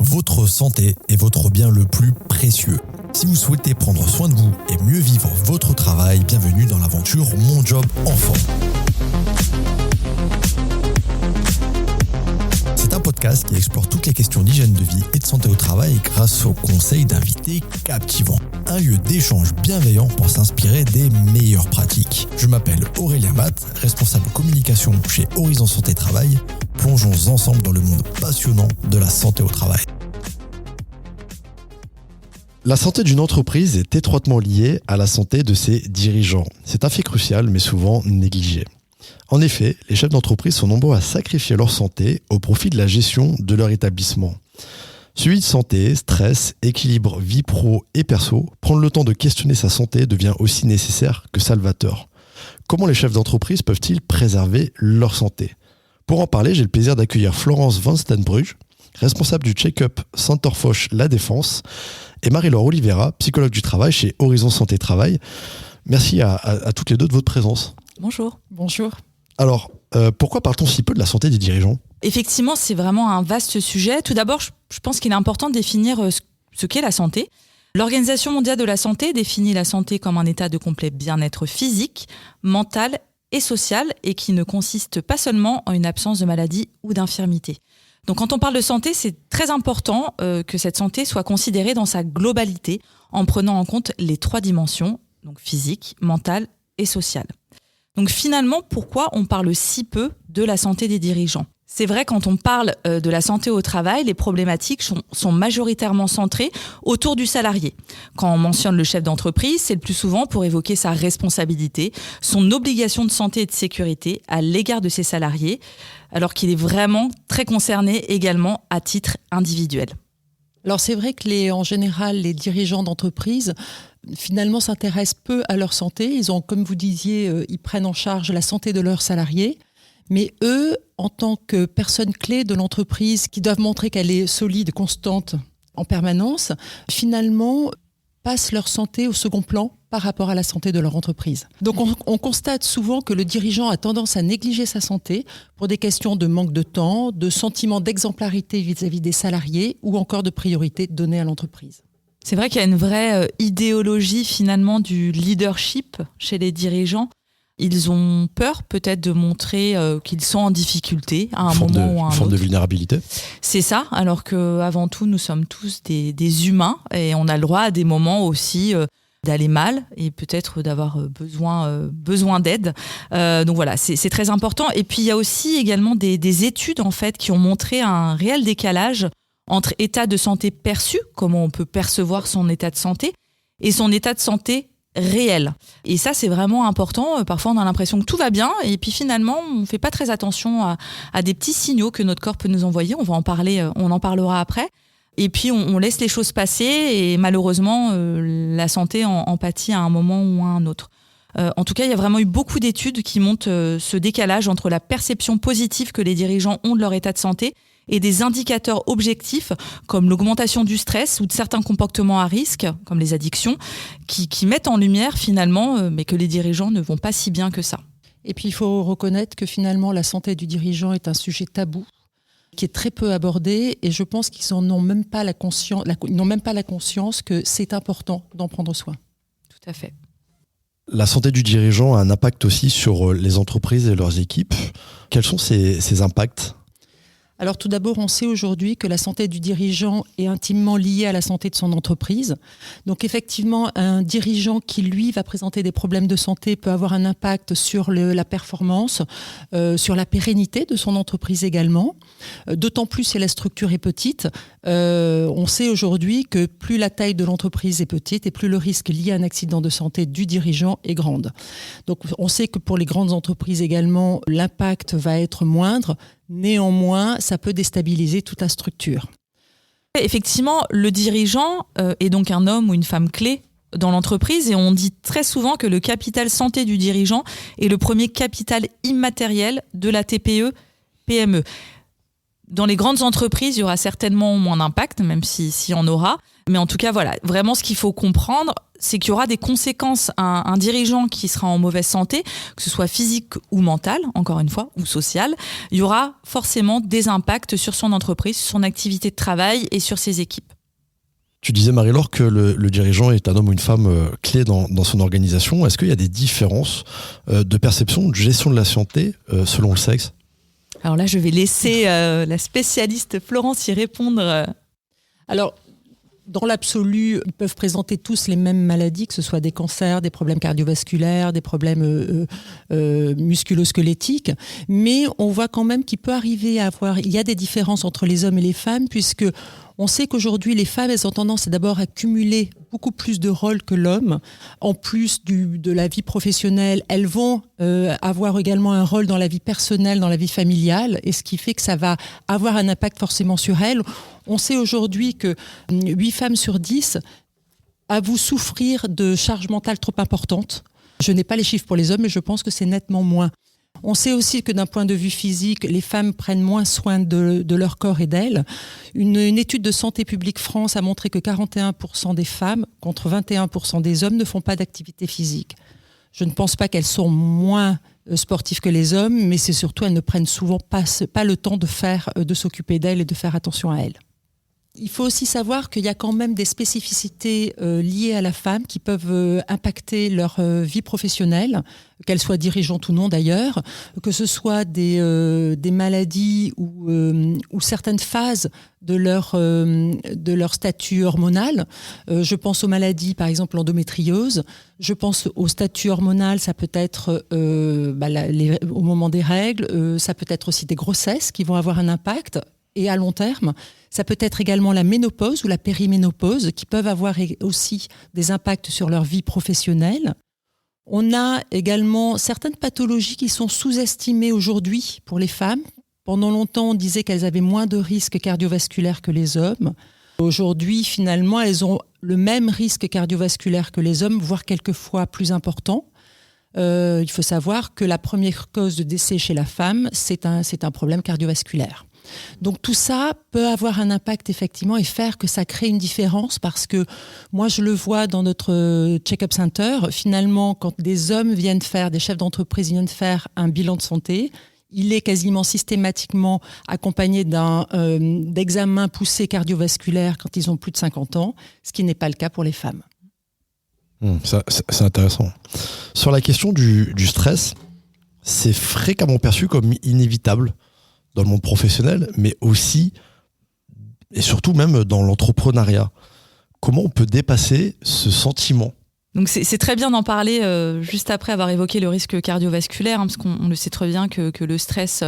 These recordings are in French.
Votre santé est votre bien le plus précieux. Si vous souhaitez prendre soin de vous et mieux vivre votre travail, bienvenue dans l'aventure Mon Job en forme. C'est un podcast qui explore toutes les questions d'hygiène de vie et de santé au travail grâce aux conseils d'invités captivants. Un lieu d'échange bienveillant pour s'inspirer des meilleures pratiques. Je m'appelle Aurélien Matt, responsable communication chez Horizon Santé Travail. Plongeons ensemble dans le monde passionnant de la santé au travail. La santé d'une entreprise est étroitement liée à la santé de ses dirigeants. C'est un fait crucial, mais souvent négligé. En effet, les chefs d'entreprise sont nombreux à sacrifier leur santé au profit de la gestion de leur établissement. Suivi de santé, stress, équilibre vie pro et perso, prendre le temps de questionner sa santé devient aussi nécessaire que salvateur. Comment les chefs d'entreprise peuvent-ils préserver leur santé ? Pour en parler, j'ai le plaisir d'accueillir Florence Van Stenbrugge, responsable du check-up Center Foch La Défense, et Marie-Laure Oliveira, psychologue du travail chez Horizon Santé Travail. Merci à toutes les deux de votre présence. Bonjour. Bonjour. Alors, pourquoi parle-t-on si peu de la santé des dirigeants ? Effectivement, c'est vraiment un vaste sujet. Tout d'abord, je pense qu'il est important de définir ce qu'est la santé. L'Organisation mondiale de la santé définit la santé comme un état de complet bien-être physique, mental et social, et qui ne consiste pas seulement en une absence de maladie ou d'infirmité. Donc quand on parle de santé, c'est très important que cette santé soit considérée dans sa globalité, en prenant en compte les 3 dimensions, donc physique, mentale et sociale. Donc finalement, pourquoi on parle si peu de la santé des dirigeants ? C'est vrai, quand on parle de la santé au travail, les problématiques sont majoritairement centrées autour du salarié. Quand on mentionne le chef d'entreprise, c'est le plus souvent pour évoquer sa responsabilité, son obligation de santé et de sécurité à l'égard de ses salariés, alors qu'il est vraiment très concerné également à titre individuel. Alors c'est vrai que en général, les dirigeants d'entreprise finalement s'intéressent peu à leur santé. Ils ont, comme vous disiez, ils prennent en charge la santé de leurs salariés. Mais eux, en tant que personnes clés de l'entreprise, qui doivent montrer qu'elle est solide, constante en permanence, finalement passent leur santé au second plan par rapport à la santé de leur entreprise. Donc on constate souvent que le dirigeant a tendance à négliger sa santé pour des questions de manque de temps, de sentiment d'exemplarité vis-à-vis des salariés ou encore de priorité donnée à l'entreprise. C'est vrai qu'il y a une vraie idéologie finalement du leadership chez les dirigeants. Ils ont peur peut-être de montrer qu'ils sont en difficulté à un moment ou à un autre. Une forme de vulnérabilité. C'est ça, alors qu'avant tout, nous sommes tous des humains et on a le droit à des moments aussi d'aller mal et peut-être d'avoir besoin d'aide. Donc voilà, c'est très important. Et puis il y a aussi également des études en fait qui ont montré un réel décalage entre état de santé perçu, comment on peut percevoir son état de santé, et son état de santé réel. Et ça, c'est vraiment important. Parfois, on a l'impression que tout va bien et puis finalement, on ne fait pas très attention à des petits signaux que notre corps peut nous envoyer. On va en parler, on en parlera après. Et puis, on laisse les choses passer et malheureusement, la santé en pâtit à un moment ou à un autre. En tout cas, il y a vraiment eu beaucoup d'études qui montrent ce décalage entre la perception positive que les dirigeants ont de leur état de santé et des indicateurs objectifs comme l'augmentation du stress ou de certains comportements à risque, comme les addictions, qui mettent en lumière finalement mais que les dirigeants ne vont pas si bien que ça. Et puis il faut reconnaître que finalement la santé du dirigeant est un sujet tabou, qui est très peu abordé, et je pense qu'ils n'ont même pas la conscience que c'est important d'en prendre soin. Tout à fait. La santé du dirigeant a un impact aussi sur les entreprises et leurs équipes. Quels sont ces impacts ? Alors tout d'abord, on sait aujourd'hui que la santé du dirigeant est intimement liée à la santé de son entreprise. Donc effectivement, un dirigeant qui, lui, va présenter des problèmes de santé peut avoir un impact sur la performance, sur la pérennité de son entreprise également. D'autant plus si la structure est petite. On sait aujourd'hui que plus la taille de l'entreprise est petite et plus le risque lié à un accident de santé du dirigeant est grande. Donc on sait que pour les grandes entreprises également, l'impact va être moindre. Néanmoins, ça peut déstabiliser toute la structure. Effectivement, le dirigeant est donc un homme ou une femme clé dans l'entreprise et on dit très souvent que le capital santé du dirigeant est le premier capital immatériel de la TPE-PME. Dans les grandes entreprises, il y aura certainement moins d'impact, même s'il y en aura. Mais en tout cas, voilà, vraiment ce qu'il faut comprendre, c'est qu'il y aura des conséquences. Un dirigeant qui sera en mauvaise santé, que ce soit physique ou mentale, encore une fois, ou sociale, il y aura forcément des impacts sur son entreprise, sur son activité de travail et sur ses équipes. Tu disais, Marie-Laure, que le dirigeant est un homme ou une femme clé dans son organisation. Est-ce qu'il y a des différences de perception, de gestion de la santé selon le sexe ? Alors là, je vais laisser la spécialiste Florence y répondre. Alors, dans l'absolu, ils peuvent présenter tous les mêmes maladies, que ce soit des cancers, des problèmes cardiovasculaires, des problèmes musculo-squelettiques. Mais on voit quand même qu'il peut arriver à avoir... Il y a des différences entre les hommes et les femmes, puisque on sait qu'aujourd'hui, les femmes, elles ont tendance d'abord à cumuler beaucoup plus de rôles que l'homme. En plus de la vie professionnelle, elles vont avoir également un rôle dans la vie personnelle, dans la vie familiale, et ce qui fait que ça va avoir un impact forcément sur elles. On sait aujourd'hui que 8 femmes sur 10 avouent souffrir de charges mentales trop importantes. Je n'ai pas les chiffres pour les hommes, mais je pense que c'est nettement moins. On sait aussi que d'un point de vue physique, les femmes prennent moins soin de leur corps et d'elles. Une étude de Santé publique France a montré que 41% des femmes, contre 21% des hommes, ne font pas d'activité physique. Je ne pense pas qu'elles sont moins sportives que les hommes, mais c'est surtout qu'elles ne prennent souvent pas le temps de s'occuper d'elles et de faire attention à elles. Il faut aussi savoir qu'il y a quand même des spécificités liées à la femme qui peuvent impacter leur vie professionnelle, qu'elle soit dirigeante ou non d'ailleurs, que ce soit des maladies ou certaines phases de leur statut hormonal. Je pense aux maladies, par exemple l'endométriose. Je pense au statut hormonal, ça peut être au moment des règles, ça peut être aussi des grossesses qui vont avoir un impact. Et à long terme, ça peut être également la ménopause ou la périménopause qui peuvent avoir aussi des impacts sur leur vie professionnelle. On a également certaines pathologies qui sont sous-estimées aujourd'hui pour les femmes. Pendant longtemps, on disait qu'elles avaient moins de risques cardiovasculaires que les hommes. Aujourd'hui, finalement, elles ont le même risque cardiovasculaire que les hommes, voire quelquefois plus important. Il faut savoir que la première cause de décès chez la femme, c'est un problème cardiovasculaire. Donc tout ça peut avoir un impact effectivement et faire que ça crée une différence parce que moi je le vois dans notre check-up center, finalement quand des hommes des chefs d'entreprise viennent faire un bilan de santé, il est quasiment systématiquement accompagné d'examens poussés cardiovasculaires quand ils ont plus de 50 ans, ce qui n'est pas le cas pour les femmes. C'est intéressant. Sur la question du stress, c'est fréquemment perçu comme inévitable dans le monde professionnel, mais aussi et surtout même dans l'entrepreneuriat. Comment on peut dépasser ce sentiment ? Donc c'est très bien d'en parler juste après avoir évoqué le risque cardiovasculaire, parce qu'on le sait très bien que le stress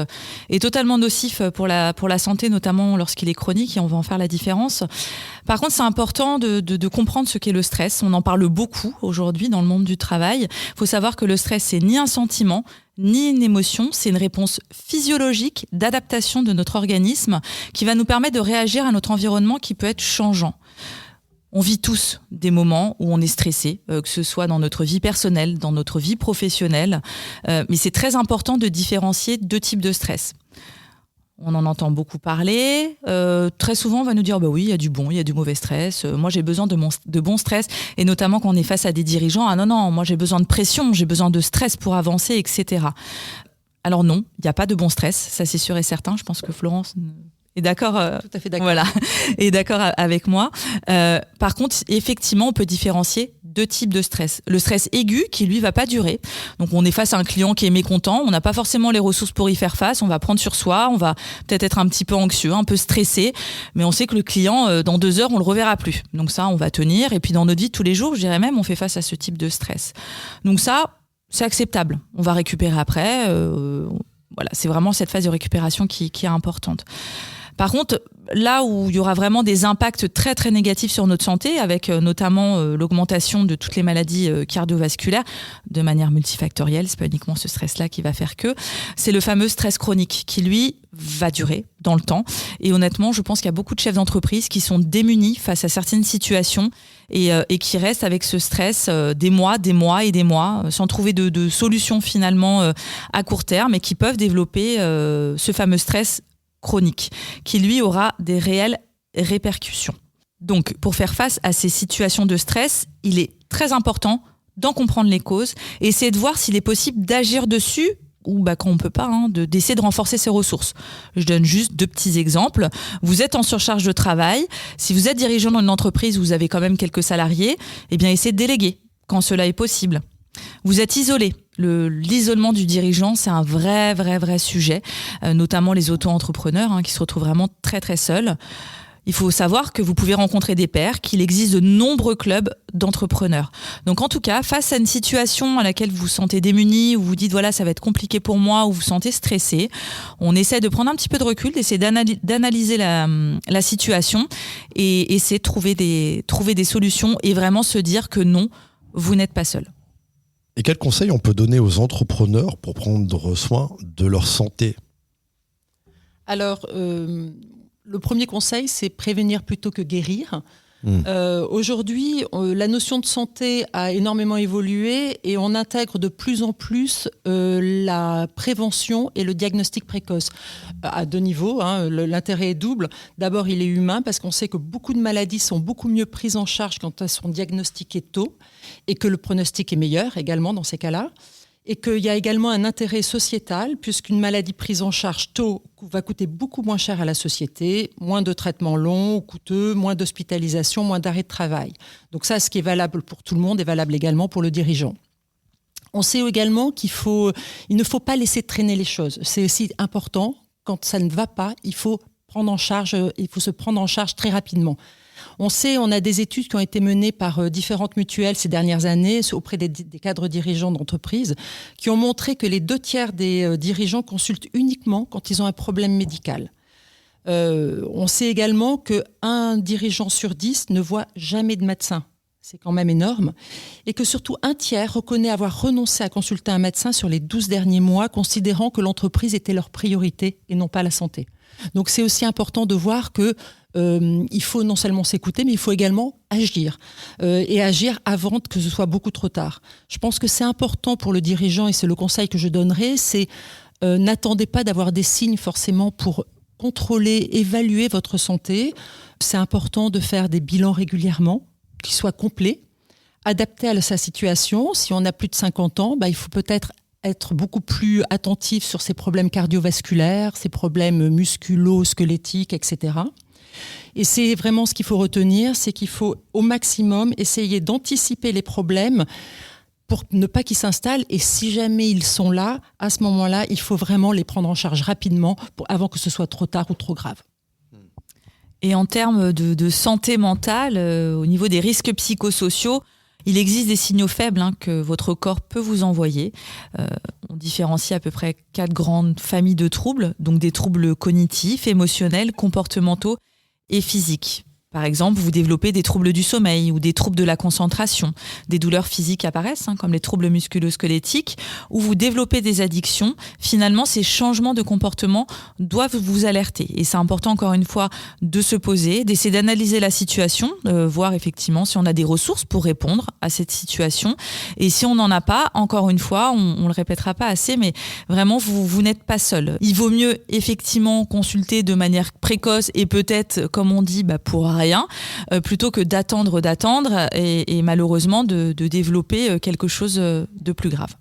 est totalement nocif pour la santé, notamment lorsqu'il est chronique, et on va en faire la différence. Par contre, c'est important de comprendre ce qu'est le stress. On en parle beaucoup aujourd'hui dans le monde du travail. Il faut savoir que le stress, c'est ni un sentiment, ni une émotion, c'est une réponse physiologique d'adaptation de notre organisme qui va nous permettre de réagir à notre environnement qui peut être changeant. On vit tous des moments où on est stressé, que ce soit dans notre vie personnelle, dans notre vie professionnelle, mais c'est très important de différencier 2 types de stress. On en entend beaucoup parler. Très souvent, on va nous dire oui, il y a du bon, il y a du mauvais stress. Moi, j'ai besoin de bon stress. Et notamment quand on est face à des dirigeants. Ah non, moi, j'ai besoin de pression, j'ai besoin de stress pour avancer, etc. Alors non, il n'y a pas de bon stress. Ça, c'est sûr et certain. Je pense que Florence est d'accord. Tout à fait d'accord. Voilà, est d'accord avec moi. Par contre, effectivement, on peut différencier 2 types de stress. Le stress aigu, qui lui va pas durer. Donc, on est face à un client qui est mécontent. On n'a pas forcément les ressources pour y faire face. On va prendre sur soi. On va peut-être être un petit peu anxieux, un peu stressé. Mais on sait que le client, dans 2 heures, on le reverra plus. Donc ça, on va tenir. Et puis, dans notre vie de tous les jours, je dirais même, on fait face à ce type de stress. Donc ça, c'est acceptable. On va récupérer après. Voilà, c'est vraiment cette phase de récupération qui est importante. Par contre, là où il y aura vraiment des impacts très très négatifs sur notre santé, avec notamment l'augmentation de toutes les maladies cardiovasculaires de manière multifactorielle, c'est pas uniquement ce stress-là qui va faire que, c'est le fameux stress chronique qui lui va durer dans le temps. Et honnêtement, je pense qu'il y a beaucoup de chefs d'entreprise qui sont démunis face à certaines situations et qui restent avec ce stress des mois et des mois, sans trouver de solution finalement à court terme, et qui peuvent développer ce fameux stress chronique, qui lui aura des réelles répercussions. Donc, pour faire face à ces situations de stress, il est très important d'en comprendre les causes et essayer de voir s'il est possible d'agir dessus ou quand on ne peut pas, d'essayer de renforcer ses ressources. Je donne juste 2 petits exemples. Vous êtes en surcharge de travail. Si vous êtes dirigeant dans une entreprise où vous avez quand même quelques salariés, eh bien, essayez de déléguer quand cela est possible. Vous êtes isolé. L'isolement du dirigeant, c'est un vrai sujet, notamment les auto-entrepreneurs qui se retrouvent vraiment très très seuls. Il faut savoir que vous pouvez rencontrer des pairs, qu'il existe de nombreux clubs d'entrepreneurs. Donc en tout cas, face à une situation à laquelle vous vous sentez démuni, où vous dites voilà, ça va être compliqué pour moi, ou vous vous sentez stressé, on essaie de prendre un petit peu de recul, d'essayer d'analyser la situation et essayer de trouver des solutions et vraiment se dire que non, vous n'êtes pas seul. Et quels conseils on peut donner aux entrepreneurs pour prendre soin de leur santé ? Alors, le premier conseil, c'est prévenir plutôt que guérir. Aujourd'hui, la notion de santé a énormément évolué et on intègre de plus en plus la prévention et le diagnostic précoce à 2 niveaux. L'intérêt est double. D'abord, il est humain parce qu'on sait que beaucoup de maladies sont beaucoup mieux prises en charge quand elles sont diagnostiquées tôt et que le pronostic est meilleur également dans ces cas-là. Et qu'il y a également un intérêt sociétal, puisqu'une maladie prise en charge tôt va coûter beaucoup moins cher à la société, moins de traitements longs ou coûteux, moins d'hospitalisation, moins d'arrêt de travail. Donc ça, ce qui est valable pour tout le monde est valable également pour le dirigeant. On sait également il ne faut pas laisser traîner les choses. C'est aussi important, quand ça ne va pas, il faut se prendre en charge très rapidement. On a des études qui ont été menées par différentes mutuelles ces dernières années auprès des cadres dirigeants d'entreprises qui ont montré que les 2/3 des dirigeants consultent uniquement quand ils ont un problème médical. On sait également qu'un dirigeant sur 10 ne voit jamais de médecin. C'est quand même énorme. Et que surtout 1/3 reconnaît avoir renoncé à consulter un médecin sur les 12 derniers mois, considérant que l'entreprise était leur priorité et non pas la santé. Donc c'est aussi important de voir que il faut non seulement s'écouter, mais il faut également agir. Et agir avant que ce soit beaucoup trop tard. Je pense que c'est important pour le dirigeant, et c'est le conseil que je donnerai, c'est n'attendez pas d'avoir des signes forcément pour contrôler, évaluer votre santé. C'est important de faire des bilans régulièrement, qui soient complets, adaptés à sa situation. Si on a plus de 50 ans, il faut peut-être être beaucoup plus attentif sur ses problèmes cardiovasculaires, ses problèmes musculo-squelettiques, etc. Et c'est vraiment ce qu'il faut retenir, c'est qu'il faut au maximum essayer d'anticiper les problèmes pour ne pas qu'ils s'installent. Et si jamais ils sont là, à ce moment-là, il faut vraiment les prendre en charge rapidement avant que ce soit trop tard ou trop grave. Et en termes de santé mentale, au niveau des risques psychosociaux, il existe des signaux faibles que votre corps peut vous envoyer. On différencie à peu près 4 grandes familles de troubles, donc des troubles cognitifs, émotionnels, comportementaux et physiques. Par exemple, vous développez des troubles du sommeil ou des troubles de la concentration. Des douleurs physiques apparaissent, comme les troubles musculo-squelettiques, ou vous développez des addictions. Finalement, ces changements de comportement doivent vous alerter. Et c'est important, encore une fois, de se poser, d'essayer d'analyser la situation, voir effectivement si on a des ressources pour répondre à cette situation. Et si on n'en a pas, encore une fois, on le répétera pas assez, mais vraiment, vous n'êtes pas seul. Il vaut mieux effectivement consulter de manière précoce et peut-être, comme on dit, pour rien, plutôt que d'attendre et malheureusement de développer quelque chose de plus grave.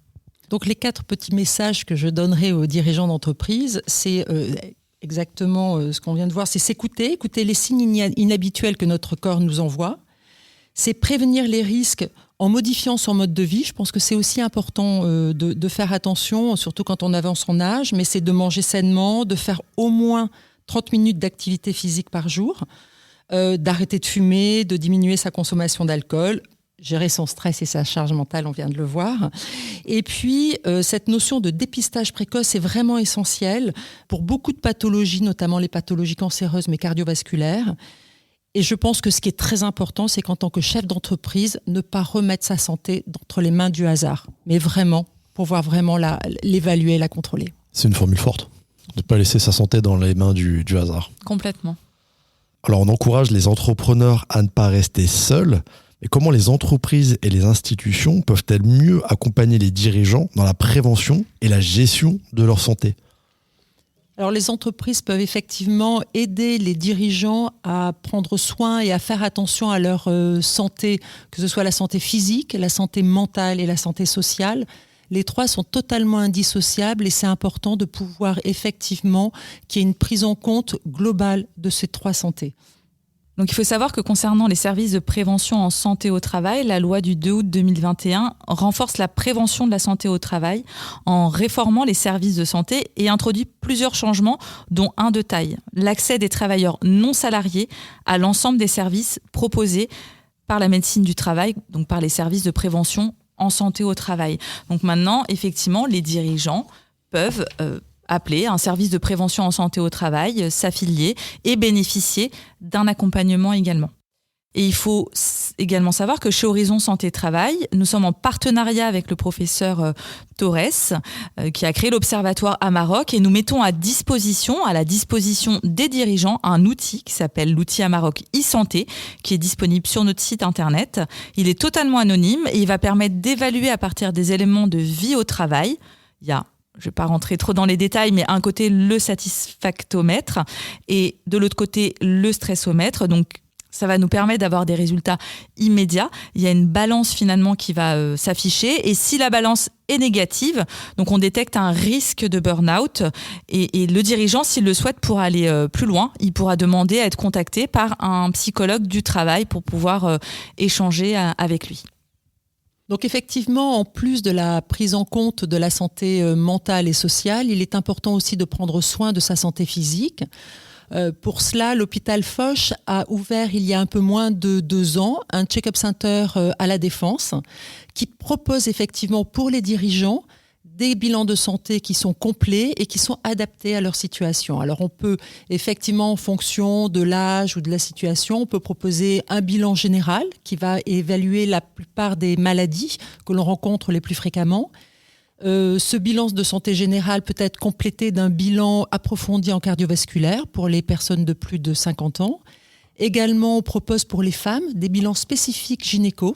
Donc les 4 petits messages que je donnerai aux dirigeants d'entreprise, c'est exactement ce qu'on vient de voir, c'est s'écouter, écouter les signes inhabituels que notre corps nous envoie, c'est prévenir les risques en modifiant son mode de vie. Je pense que c'est aussi important de faire attention, surtout quand on avance en âge, mais c'est de manger sainement, de faire au moins 30 minutes d'activité physique par jour, d'arrêter de fumer, de diminuer sa consommation d'alcool, gérer son stress et sa charge mentale, on vient de le voir. Et puis, cette notion de dépistage précoce est vraiment essentielle pour beaucoup de pathologies, notamment les pathologies cancéreuses mais cardiovasculaires. Et je pense que ce qui est très important, c'est qu'en tant que chef d'entreprise, ne pas remettre sa santé entre les mains du hasard, mais vraiment pouvoir vraiment l'évaluer et la contrôler. C'est une formule forte, de ne pas laisser sa santé dans les mains du hasard. Complètement. Alors, on encourage les entrepreneurs à ne pas rester seuls. Mais comment les entreprises et les institutions peuvent-elles mieux accompagner les dirigeants dans la prévention et la gestion de leur santé ? Alors les entreprises peuvent effectivement aider les dirigeants à prendre soin et à faire attention à leur santé, que ce soit la santé physique, la santé mentale et la santé sociale. Les trois sont totalement indissociables et c'est important de pouvoir effectivement qu'il y ait une prise en compte globale de ces trois santé. Donc il faut savoir que concernant les services de prévention en santé au travail, la loi du 2 août 2021 renforce la prévention de la santé au travail en réformant les services de santé et introduit plusieurs changements, dont un de taille. L'accès des travailleurs non salariés à l'ensemble des services proposés par la médecine du travail, donc par les services de prévention en santé au travail. Donc maintenant, effectivement, les dirigeants peuvent appeler un service de prévention en santé au travail, s'affilier et bénéficier d'un accompagnement également. Et il faut également savoir que chez Horizon Santé Travail, nous sommes en partenariat avec le professeur Torres, qui a créé l'Observatoire Amaroc, et nous mettons à la disposition des dirigeants, un outil qui s'appelle l'outil Amaroc e-santé, qui est disponible sur notre site internet. Il est totalement anonyme et il va permettre d'évaluer à partir des éléments de vie au travail. Il y a, je ne vais pas rentrer trop dans les détails, mais un côté le satisfactomètre et de l'autre côté le stressomètre. Donc ça va nous permettre d'avoir des résultats immédiats. Il y a une balance finalement qui va s'afficher. Et si la balance est négative, donc on détecte un risque de burn-out. Et le dirigeant, s'il le souhaite, pourra aller plus loin. Il pourra demander à être contacté par un psychologue du travail pour pouvoir échanger avec lui. Donc effectivement, en plus de la prise en compte de la santé mentale et sociale, il est important aussi de prendre soin de sa santé physique. Pour cela, l'hôpital Foch a ouvert il y a un peu moins de 2 ans un check-up center à la Défense qui propose effectivement pour les dirigeants des bilans de santé qui sont complets et qui sont adaptés à leur situation. Alors on peut effectivement, en fonction de l'âge ou de la situation, on peut proposer un bilan général qui va évaluer la plupart des maladies que l'on rencontre les plus fréquemment. Ce bilan de santé générale peut être complété d'un bilan approfondi en cardiovasculaire pour les personnes de plus de 50 ans. Également, on propose pour les femmes des bilans spécifiques gynéco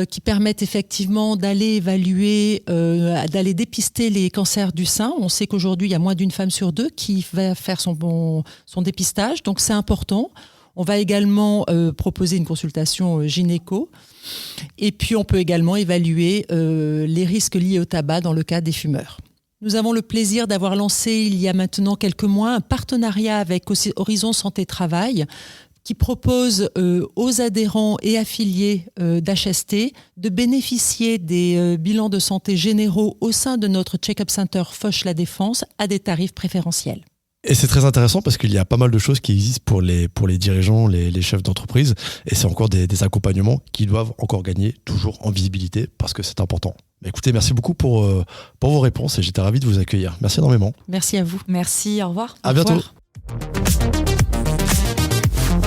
qui permettent effectivement d'aller évaluer, d'aller dépister les cancers du sein. On sait qu'aujourd'hui, il y a moins d'une femme sur 2 qui va faire son dépistage, donc c'est important. On va également proposer une consultation gynéco. Et puis, on peut également évaluer les risques liés au tabac dans le cas des fumeurs. Nous avons le plaisir d'avoir lancé, il y a maintenant quelques mois, un partenariat avec Horizon Santé Travail qui propose aux adhérents et affiliés d'HST de bénéficier des bilans de santé généraux au sein de notre check-up center Foch La Défense à des tarifs préférentiels. Et c'est très intéressant parce qu'il y a pas mal de choses qui existent pour les dirigeants, les chefs d'entreprise. Et c'est encore des accompagnements qui doivent encore gagner toujours en visibilité parce que c'est important. Écoutez, merci beaucoup pour vos réponses et j'étais ravi de vous accueillir. Merci énormément. Merci à vous. Merci, au revoir. À bientôt.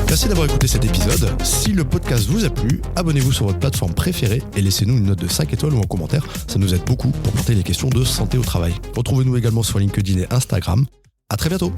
Merci d'avoir écouté cet épisode. Si le podcast vous a plu, abonnez-vous sur votre plateforme préférée et laissez-nous une note de 5 étoiles ou un commentaire. Ça nous aide beaucoup pour porter les questions de santé au travail. Retrouvez-nous également sur LinkedIn et Instagram. À très bientôt.